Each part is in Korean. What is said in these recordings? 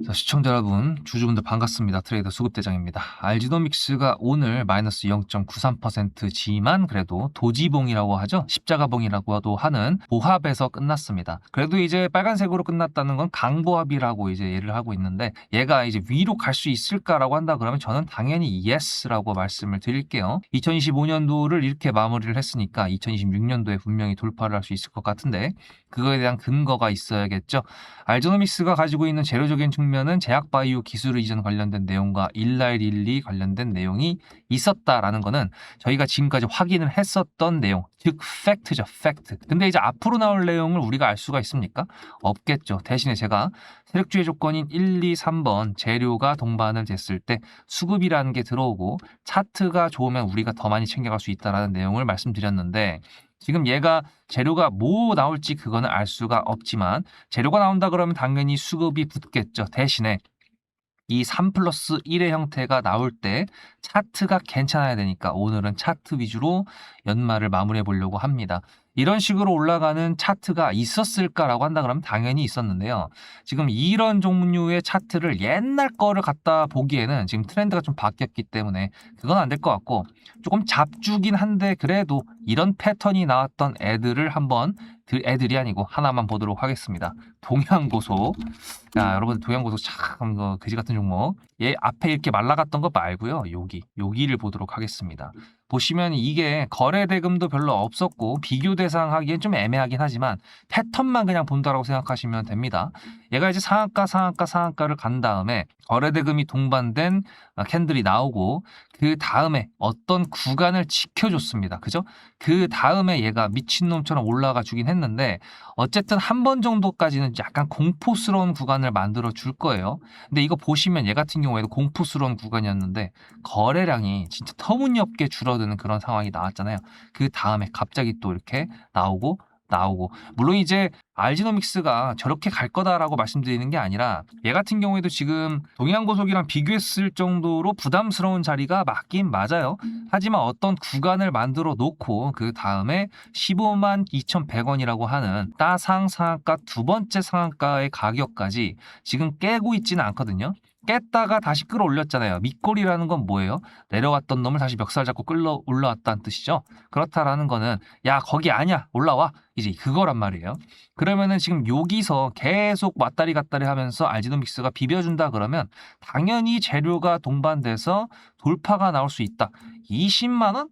자, 시청자 여러분, 주주분들 반갑습니다. 트레이더 수급대장입니다. 알지노믹스가 오늘 마이너스 0.93%지만 그래도 도지봉이라고 하죠. 십자가봉이라고도 하는 보합에서 끝났습니다. 그래도 이제 빨간색으로 끝났다는 건 강보합이라고 이제 얘를 하고 있는데, 얘가 이제 위로 갈 수 있을까라고 한다 그러면 저는 당연히 yes라고 말씀을 드릴게요. 2025년도를 이렇게 마무리를 했으니까 2026년도에 분명히 돌파를 할 수 있을 것 같은데, 그거에 대한 근거가 있어야겠죠. 알지노믹스가 가지고 있는 재료적인 측면은 제약바이오 기술 이전 관련된 내용과 일라일릴리 관련된 내용이 있었다라는 거는 저희가 지금까지 확인을 했었던 내용, 즉 팩트죠, 팩트. 근데 이제 앞으로 나올 내용을 우리가 알 수가 있습니까? 없겠죠. 대신에 제가 세력주의 조건인 1, 2, 3번 재료가 동반을 됐을 때 수급이라는 게 들어오고 차트가 좋으면 우리가 더 많이 챙겨갈 수 있다는 내용을 말씀드렸는데, 지금 얘가 재료가 뭐 나올지 그거는 알 수가 없지만 재료가 나온다 그러면 당연히 수급이 붙겠죠. 대신에 이 3 플러스 1의 형태가 나올 때 차트가 괜찮아야 되니까 오늘은 차트 위주로 연말을 마무리해 보려고 합니다. 이런 식으로 올라가는 차트가 있었을까라고 한다 그러면 당연히 있었는데요. 지금 이런 종류의 차트를 옛날 거를 갖다 보기에는 지금 트렌드가 좀 바뀌었기 때문에 그건 안 될 것 같고, 조금 잡주긴 한데 그래도 이런 패턴이 나왔던 애들을 한번, 애들이 아니고 하나만 보도록 하겠습니다. 동양고소. 자, 여러분, 동양고소 참 그지 같은 종목. 얘 앞에 이렇게 말라갔던 거 말고요. 여기를 보도록 하겠습니다. 보시면 이게 거래 대금도 별로 없었고 비교 대상 하기엔 좀 애매하긴 하지만 패턴만 그냥 본다라고 생각하시면 됩니다. 얘가 이제 상한가를 간 다음에 거래 대금이 동반된 캔들이 나오고, 그 다음에 어떤 구간을 지켜줬습니다. 그죠? 그 다음에 얘가 미친놈처럼 올라가 주긴 했는데, 어쨌든 한 번 정도까지는 약간 공포스러운 구간을 만들어 줄 거예요. 근데 이거 보시면 얘 같은 경우에도 공포스러운 구간이었는데 거래량이 진짜 터무니없게 줄어드는 그런 상황이 나왔잖아요. 그 다음에 갑자기 또 이렇게 나오고, 물론 이제 알지노믹스가 저렇게 갈 거다라고 말씀드리는 게 아니라 얘 같은 경우에도 지금 동양고속이랑 비교했을 정도로 부담스러운 자리가 맞긴 맞아요. 하지만 어떤 구간을 만들어 놓고 그 다음에 15만 2,100원이라고 하는 따상 상한가 두 번째 상한가의 가격까지 지금 깨고 있지는 않거든요. 깼다가 다시 끌어올렸잖아요. 밑골이라는 건 뭐예요? 내려왔던 놈을 다시 멱살 잡고 끌어 올라왔다는 뜻이죠. 그렇다라는 거는 야, 거기 아니야, 올라와, 이제 그거란 말이에요. 그러면은 지금 여기서 계속 왔다리 갔다리 하면서 알지노믹스가 비벼준다 그러면 당연히 재료가 동반돼서 돌파가 나올 수 있다. 20만 원?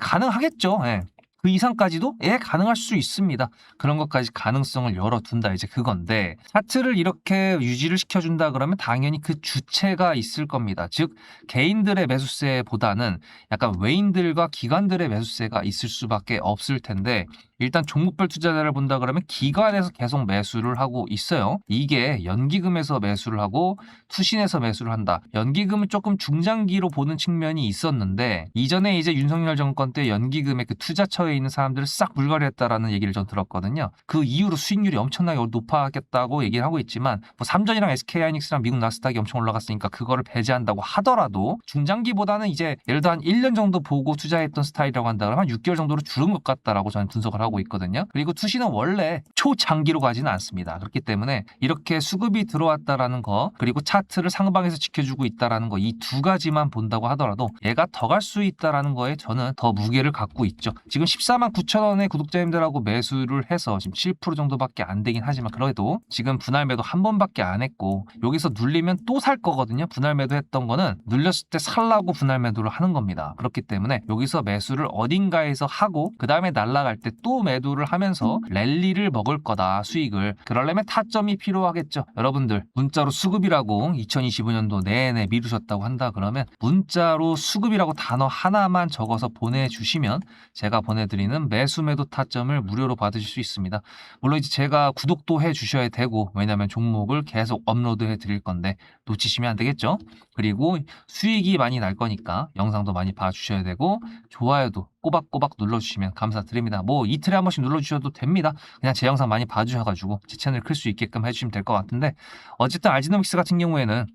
가능하겠죠. 예. 그 이상까지도 가능할 수 있습니다. 그런 것까지 가능성을 열어둔다, 이제 그건데, 차트를 이렇게 유지를 시켜준다 그러면 당연히 그 주체가 있을 겁니다. 즉 개인들의 매수세보다는 약간 외인들과 기관들의 매수세가 있을 수밖에 없을 텐데, 일단 종목별 투자자를 본다 그러면 기관에서 계속 매수를 하고 있어요. 이게 연기금에서 매수를 하고 투신에서 매수를 한다. 연기금은 조금 중장기로 보는 측면이 있었는데, 이전에 이제 윤석열 정권 때 연기금의 그 투자처에 있는 사람들을 싹 불가리했다라는 얘기를 전 들었거든요. 그 이후로 수익률이 엄청나게 높아졌다고 얘기를 하고 있지만, 뭐 삼전이랑 SK하이닉스랑 미국 나스닥이 엄청 올라갔으니까 그거를 배제한다고 하더라도 중장기보다는 이제 예를 들어 한 1년 정도 보고 투자했던 스타일이라고 한다 그러면 한 6개월 정도로 줄은 것 같다라고 저는 분석을 하고 있거든요. 그리고 투시는 원래 초장기로 가지는 않습니다. 그렇기 때문에 이렇게 수급이 들어왔다라는 거, 그리고 차트를 상방에서 지켜주고 있다라는 거, 이 두 가지만 본다고 하더라도 얘가 더 갈 수 있다라는 거에 저는 더 무게를 갖고 있죠. 지금 14만 9천 원의 구독자님들하고 매수를 해서 지금 7% 정도밖에 안 되긴 하지만, 그래도 지금 분할 매도 한 번밖에 안 했고 여기서 눌리면 또 살 거거든요. 분할 매도 했던 거는 눌렸을 때 살라고 분할 매도를 하는 겁니다. 그렇기 때문에 여기서 매수를 어딘가에서 하고 그 다음에 날아갈 때 또 매도를 하면서 랠리를 먹을 거다, 수익을. 그러려면 타점이 필요하겠죠. 여러분들 문자로 수급이라고 2025년도 내내 미루셨다고 한다 그러면 문자로 수급이라고 단어 하나만 적어서 보내주시면 제가 보내드리는 매수 매도 타점을 무료로 받으실 수 있습니다. 물론 이제 제가 구독도 해주셔야 되고, 왜냐면 종목을 계속 업로드해 드릴 건데 놓치시면 안 되겠죠. 그리고 수익이 많이 날 거니까 영상도 많이 봐주셔야 되고, 좋아요도 꼬박꼬박 눌러주시면 감사드립니다. 뭐 이틀에 한 번씩 눌러주셔도 됩니다. 그냥 제 영상 많이 봐주셔가지고 제 채널 클 수 있게끔 해주시면 될 것 같은데, 어쨌든 알지노믹스 같은 경우에는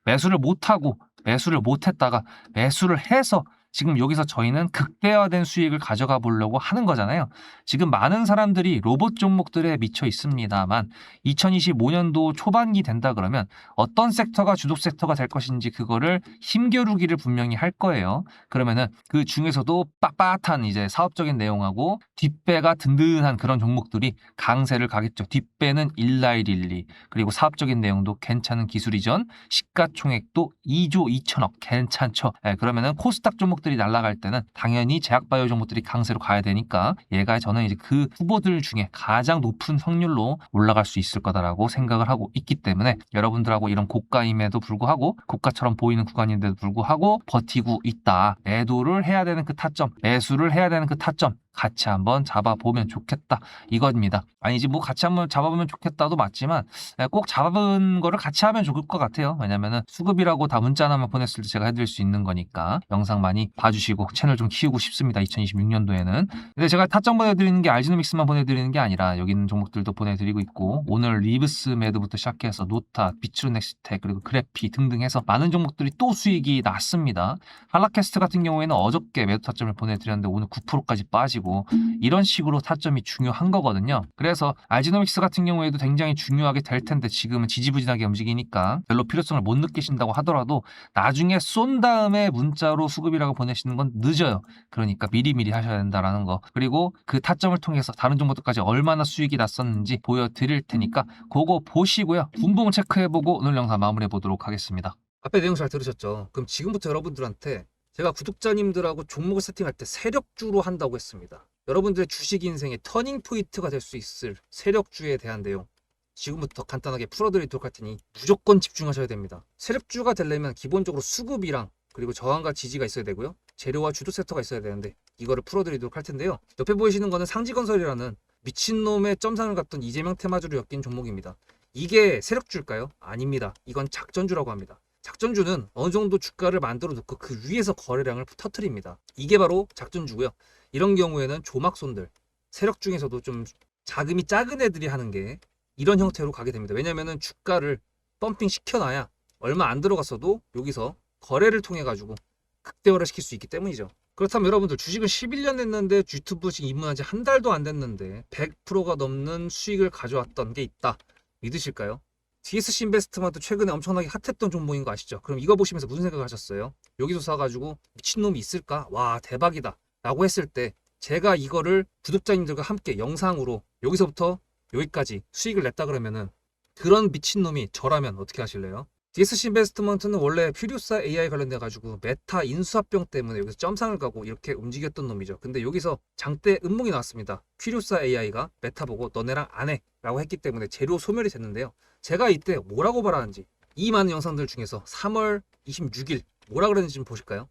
매수를 못하고 매수를 못했다가 매수를 해서 지금 여기서 저희는 극대화된 수익을 가져가 보려고 하는 거잖아요. 지금 많은 사람들이 로봇 종목들에 미쳐 있습니다만 2025년도 초반기 된다 그러면 어떤 섹터가 주독 섹터가 될 것인지 그거를 힘겨루기를 분명히 할 거예요. 그러면은 그 중에서도 빳빳한 이제 사업적인 내용하고 뒷배가 든든한 그런 종목들이 강세를 가겠죠. 뒷배는 일라일일리, 그리고 사업적인 내용도 괜찮은 기술 이전, 시가총액도 2조 2천억 괜찮죠. 그러면은 코스닥 종목들이 날아갈 때는 당연히 제약바이오 종목들이 강세로 가야 되니까 얘가 저는 이제 그 후보들 중에 가장 높은 확률로 올라갈 수 있을 거다라고 생각을 하고 있기 때문에 여러분들하고 이런 고가임에도 불구하고 고가처럼 보이는 구간인데도 불구하고 버티고 있다. 매도를 해야 되는 그 타점, 매수를 해야 되는 그 타점 같이 한번 잡아보면 좋겠다 이겁니다. 아니지 뭐 같이 한번 잡아보면 좋겠다도 맞지만 꼭 잡은 거를 같이 하면 좋을 것 같아요. 왜냐면은 수급이라고 다 문자 하나만 보냈을 때 제가 해드릴 수 있는 거니까 영상 많이 봐주시고 채널 좀 키우고 싶습니다. 2026년도에는. 근데 제가 타점 보내드리는 게 알지노믹스만 보내드리는 게 아니라 여기 있는 종목들도 보내드리고 있고, 오늘 리브스 매드부터 시작해서 노타, 비츠루넥스텍, 그리고 그래피 등등 해서 많은 종목들이 또 수익이 났습니다. 한라캐스트 같은 경우에는 어저께 매도 타점을 보내드렸는데 오늘 9%까지 빠지고 이런 식으로 타점이 중요한 거거든요. 그래서 알지노믹스 같은 경우에도 굉장히 중요하게 될 텐데 지금은 지지부진하게 움직이니까 별로 필요성을 못 느끼신다고 하더라도 나중에 쏜 다음에 문자로 수급이라고 보내시는 건 늦어요. 그러니까 미리미리 하셔야 된다라는 거. 그리고 그 타점을 통해서 다른 종목들까지 얼마나 수익이 났었는지 보여드릴 테니까 그거 보시고요. 분봉 체크해보고 오늘 영상 마무리해 보도록 하겠습니다. 앞에 내용 잘 들으셨죠? 그럼 지금부터 여러분들한테 제가 구독자님들하고 종목을 세팅할 때 세력주로 한다고 했습니다. 여러분들의 주식 인생의 터닝 포인트가 될 수 있을 세력주에 대한 내용 지금부터 간단하게 풀어드리도록 할 테니 무조건 집중하셔야 됩니다. 세력주가 되려면 기본적으로 수급이랑 그리고 저항과 지지가 있어야 되고요. 재료와 주도 섹터가 있어야 되는데 이거를 풀어드리도록 할 텐데요. 옆에 보이시는 거는 상지건설이라는 미친놈의 점상을 갖던 이재명 테마주로 엮인 종목입니다. 이게 세력주일까요? 아닙니다. 이건 작전주라고 합니다. 작전주는 어느 정도 주가를 만들어 놓고 그 위에서 거래량을 터트립니다. 이게 바로 작전주고요. 이런 경우에는 조막손들, 세력 중에서도 좀 자금이 작은 애들이 하는 게 이런 형태로 가게 됩니다. 왜냐면은 주가를 펌핑 시켜놔야 얼마 안 들어갔어도 여기서 거래를 통해 가지고 극대화를 시킬 수 있기 때문이죠. 그렇다면 여러분들 주식을 11년 했는데 유튜브 지금 입문한 지 한 달도 안 됐는데 100%가 넘는 수익을 가져왔던 게 있다. 믿으실까요? DSC 인베스트먼트 최근에 엄청나게 핫했던 종목인 거 아시죠? 그럼 이거 보시면서 무슨 생각을 하셨어요? 여기서 사가지고 미친놈이 있을까? 와 대박이다 라고 했을 때 제가 이거를 구독자님들과 함께 영상으로 여기서부터 여기까지 수익을 냈다 그러면은 그런 미친놈이 저라면 어떻게 하실래요? DSC 인베스트먼트는 원래 퓨리오사 AI 관련돼 가지고 메타 인수합병 때문에 여기서 점상을 가고 이렇게 움직였던 놈이죠. 근데 여기서 장대 음몽이 나왔습니다. 퓨리오사 AI가 메타 보고 너네랑 안 해 라고 했기 때문에 재료 소멸이 됐는데요. 제가 이때 뭐라고 말하는지 이 많은 영상들 중에서 3월 26일 뭐라 그랬는지 좀 보실까요?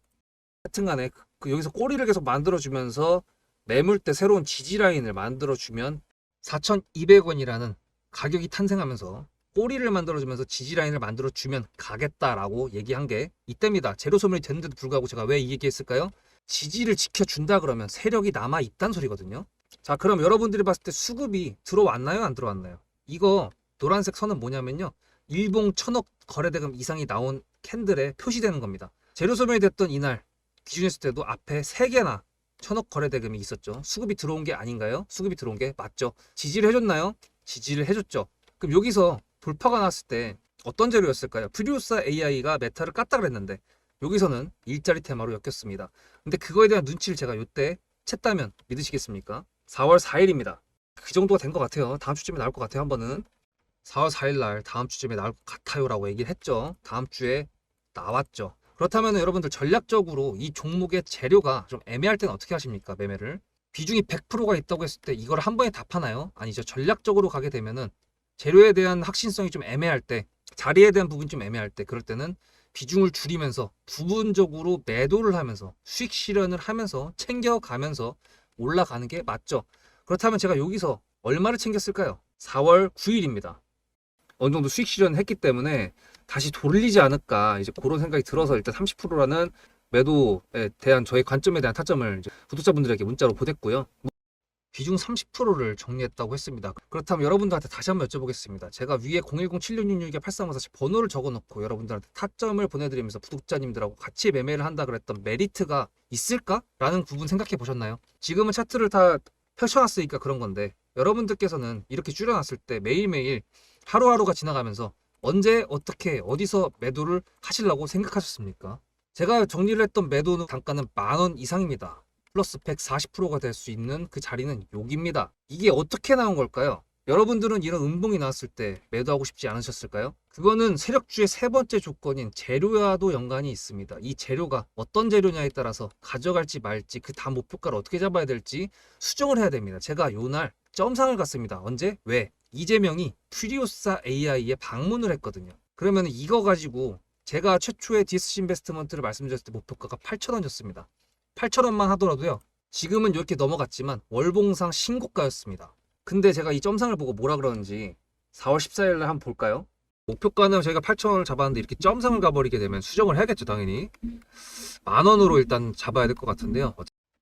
하여튼간에 여기서 꼬리를 계속 만들어주면서 매물대 새로운 지지라인을 만들어주면 4,200원이라는 가격이 탄생하면서 꼬리를 만들어주면서 지지라인을 만들어주면 가겠다라고 얘기한 게 이때입니다. 재료 소멸이 됐는데도 불구하고 제가 왜 이 얘기했을까요? 지지를 지켜준다 그러면 세력이 남아있단 소리거든요. 자, 그럼 여러분들이 봤을 때 수급이 들어왔나요? 안 들어왔나요? 이거 노란색 선은 뭐냐면요. 일봉 1,000억 거래대금 이상이 나온 캔들에 표시되는 겁니다. 재료 소멸이 됐던 이날 기준했을 때도 앞에 3개나 1,000억 거래대금이 있었죠. 수급이 들어온 게 아닌가요? 수급이 들어온 게 맞죠. 지지를 해줬나요? 지지를 해줬죠. 그럼 여기서 돌파가 났을 때 어떤 재료였을까요? 퓨리오사 AI가 메타를 깠다 그랬는데 여기서는 일자리 테마로 엮였습니다. 근데 그거에 대한 눈치를 제가 이때 챘다면 믿으시겠습니까? 4월 4일입니다. 그 정도가 된 것 같아요. 다음 주쯤에 나올 것 같아요. 한 번은 4월 4일 날 다음 주쯤에 나올 것 같아요 라고 얘기를 했죠. 다음 주에 나왔죠. 그렇다면 여러분들 전략적으로 이 종목의 재료가 좀 애매할 때는 어떻게 하십니까? 매매를 비중이 100%가 있다고 했을 때 이걸 한 번에 다 파나요? 아니죠. 전략적으로 가게 되면은 재료에 대한 확신성이 좀 애매할 때, 자리에 대한 부분이 좀 애매할 때, 그럴 때는 비중을 줄이면서 부분적으로 매도를 하면서 수익 실현을 하면서 챙겨가면서 올라가는 게 맞죠. 그렇다면 제가 여기서 얼마를 챙겼을까요? 4월 9일입니다. 어느 정도 수익 실현을 했기 때문에 다시 돌리지 않을까 이제 그런 생각이 들어서 일단 30%라는 매도에 대한 저의 관점에 대한 타점을 이제 구독자분들에게 문자로 보냈고요. 비중 30%를 정리했다고 했습니다. 그렇다면 여러분들한테 다시 한번 여쭤보겠습니다. 제가 위에 010-7666-8354 번호를 적어놓고 여러분들한테 타점을 보내드리면서 구독자님들하고 같이 매매를 한다 그랬던 메리트가 있을까? 라는 부분 생각해 보셨나요? 지금은 차트를 다 펼쳐놨으니까 그런 건데 여러분들께서는 이렇게 줄여놨을 때 매일매일 하루하루가 지나가면서 언제 어떻게 어디서 매도를 하시려고 생각하셨습니까? 제가 정리를 했던 매도 단가는 10,000원 이상입니다. 플러스 140%가 될 수 있는 그 자리는 여기입니다. 이게 어떻게 나온 걸까요? 여러분들은 이런 음봉이 나왔을 때 매도하고 싶지 않으셨을까요? 그거는 세력주의 세 번째 조건인 재료와도 연관이 있습니다. 이 재료가 어떤 재료냐에 따라서 가져갈지 말지 그 다음 목표가를 어떻게 잡아야 될지 수정을 해야 됩니다. 제가 요날 점상을 갔습니다. 언제? 왜? 이재명이 퓨리오사 AI에 방문을 했거든요. 그러면 이거 가지고 제가 최초의 디스시 인베스트먼트를 말씀드렸을 때 목표가가 8,000원이었습니다. 8,000원만 하더라도요. 지금은 이렇게 넘어갔지만 월봉상 신고가였습니다. 근데 제가 이 점상을 보고 뭐라 그러는지 4월 14일 날 한번 볼까요? 목표가는 저희가 8,000원을 잡았는데 이렇게 점상을 가버리게 되면 수정을 해야겠죠, 당연히. 10,000원으로 일단 잡아야 될 것 같은데요.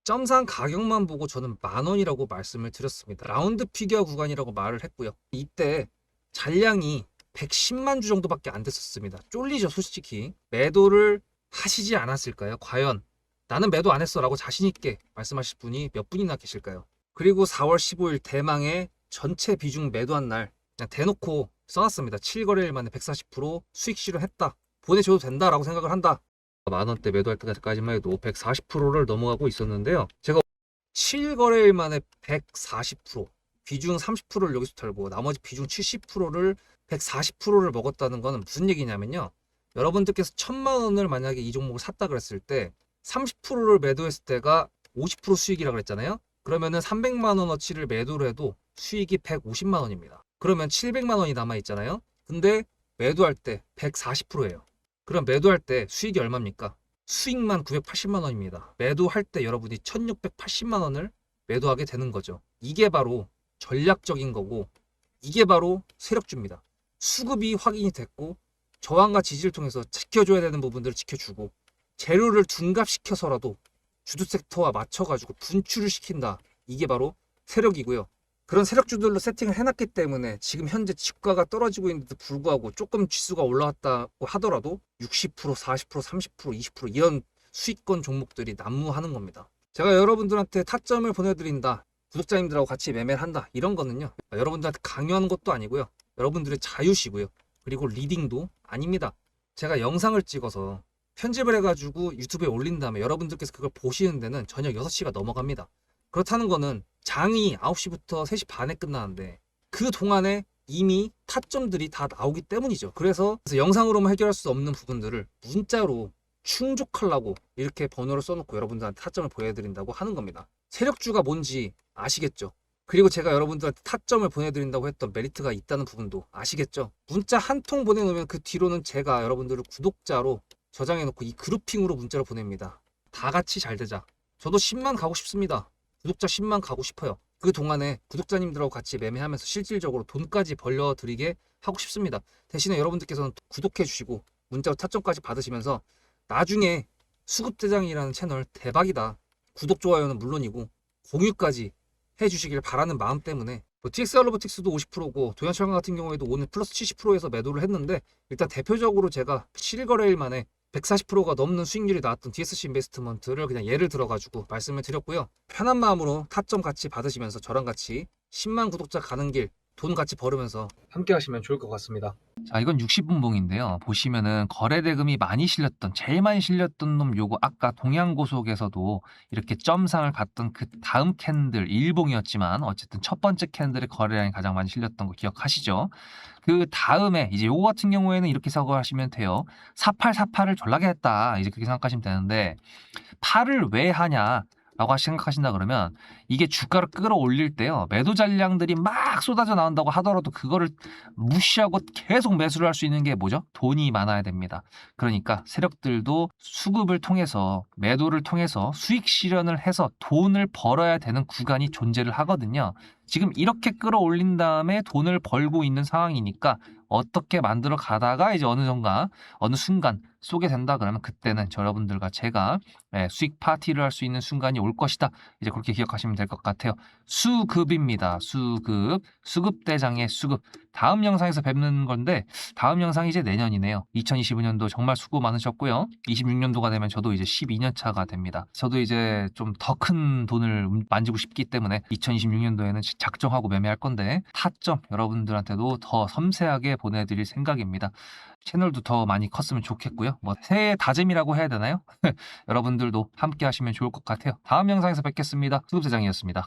점상 가격만 보고 저는 10,000원이라고 말씀을 드렸습니다. 라운드 피겨 구간이라고 말을 했고요. 이때 잔량이 110만 주 정도밖에 안 됐었습니다. 쫄리죠, 솔직히. 매도를 하시지 않았을까요? 과연 나는 매도 안 했어 라고 자신있게 말씀하실 분이 몇 분이나 계실까요? 그리고 4월 15일 대망의 전체 비중 매도한 날 그냥 대놓고 써놨습니다. 7거래일 만에 140% 수익 실현했다. 보내줘도 된다라고 생각을 한다. 10,000원대 매도할 때까지만 해도 140%를 넘어가고 있었는데요. 제가 7거래일 만에 140% 비중 30%를 여기서 털고 나머지 비중 70%를 140%를 먹었다는 거는 무슨 얘기냐면요. 여러분들께서 1,000만 원을 만약에 이 종목을 샀다 그랬을 때 30%를 매도했을 때가 50% 수익이라고 그랬잖아요. 그러면은 300만 원어치를 매도를 해도 수익이 150만 원입니다. 그러면 700만 원이 남아 있잖아요. 근데 매도할 때 140%예요. 그럼 매도할 때 수익이 얼마입니까? 수익만 980만 원입니다. 매도할 때 여러분이 1680만 원을 매도하게 되는 거죠. 이게 바로 전략적인 거고 이게 바로 세력주입니다. 수급이 확인이 됐고 저항과 지지를 통해서 지켜줘야 되는 부분들을 지켜주고 재료를 둔갑시켜서라도 주도 섹터와 맞춰가지고 분출을 시킨다. 이게 바로 세력이고요. 그런 세력주들로 세팅을 해놨기 때문에 지금 현재 주가가 떨어지고 있는데도 불구하고 조금 지수가 올라왔다고 하더라도 60%, 40%, 30%, 20% 이런 수익권 종목들이 난무하는 겁니다. 제가 여러분들한테 타점을 보내드린다. 구독자님들하고 같이 매매를 한다. 이런 거는요. 여러분들한테 강요하는 것도 아니고요. 여러분들의 자유시고요. 그리고 리딩도 아닙니다. 제가 영상을 찍어서 편집을 해가지고 유튜브에 올린 다음에 여러분들께서 그걸 보시는 데는 저녁 6시가 넘어갑니다. 그렇다는 거는 장이 9시부터 3시 반에 끝나는데 그 동안에 이미 타점들이 다 나오기 때문이죠. 그래서 영상으로만 해결할 수 없는 부분들을 문자로 충족하려고 이렇게 번호를 써놓고 여러분들한테 타점을 보여드린다고 하는 겁니다. 세력주가 뭔지 아시겠죠? 그리고 제가 여러분들한테 타점을 보내드린다고 했던 메리트가 있다는 부분도 아시겠죠? 문자 한 통 보내놓으면 그 뒤로는 제가 여러분들을 구독자로 저장해놓고 이 그룹핑으로 문자를 보냅니다. 다 같이 잘 되자. 저도 10만 가고 싶습니다. 구독자 10만 가고 싶어요. 그 동안에 구독자님들하고 같이 매매하면서 실질적으로 돈까지 벌려드리게 하고 싶습니다. 대신에 여러분들께서는 구독해 주시고 문자로 타점까지 받으시면서 나중에 수급대장이라는 채널 대박이다. 구독, 좋아요는 물론이고 공유까지 해주시길 바라는 마음 때문에 TXR 로보틱스도 50%고 도연철강 같은 경우에도 오늘 플러스 70%에서 매도를 했는데 일단 대표적으로 제가 7거래일 만에 140%가 넘는 수익률이 나왔던 DSC 인베스트먼트를 그냥 예를 들어가지고 말씀을 드렸고요. 편한 마음으로 타점 같이 받으시면서 저랑 같이 10만 구독자 가는 길 돈 같이 벌으면서 함께 하시면 좋을 것 같습니다. 자, 이건 60분봉인데요. 보시면은 거래 대금이 많이 실렸던, 제일 많이 실렸던 놈 요거 아까 동양고속에서도 이렇게 점상을 갔던 그 다음 캔들 일봉이었지만 어쨌든 첫 번째 캔들의 거래량이 가장 많이 실렸던 거 기억하시죠? 그 다음에 이제 요거 같은 경우에는 이렇게 생각하시면 돼요. 4848을 졸라게 했다. 이제 그렇게 생각하시면 되는데 8을 왜 하냐? 라고 생각하신다 그러면 이게 주가를 끌어올릴 때요. 매도 잔량들이 막 쏟아져 나온다고 하더라도 그거를 무시하고 계속 매수를 할 수 있는 게 뭐죠? 돈이 많아야 됩니다. 그러니까 세력들도 수급을 통해서 매도를 통해서 수익 실현을 해서 돈을 벌어야 되는 구간이 존재를 하거든요. 지금 이렇게 끌어올린 다음에 돈을 벌고 있는 상황이니까 어떻게 만들어 가다가 이제 어느 순간 쏘게 된다 그러면 그때는 여러분들과 제가 수익 파티를 할 수 있는 순간이 올 것이다. 이제 그렇게 기억하시면 될 것 같아요. 수급입니다. 수급대장의 수급. 다음 영상에서 뵙는 건데 다음 영상이 이제 내년이네요. 2025년도 정말 수고 많으셨고요. 26년도가 되면 저도 이제 12년 차가 됩니다. 저도 이제 좀 더 큰 돈을 만지고 싶기 때문에 2026년도에는 작정하고 매매할 건데 타점 여러분들한테도 더 섬세하게 보내드릴 생각입니다. 채널도 더 많이 컸으면 좋겠고요. 뭐 새해 다짐이라고 해야 되나요? 여러분들도 함께 하시면 좋을 것 같아요. 다음 영상에서 뵙겠습니다. 수급대장이었습니다.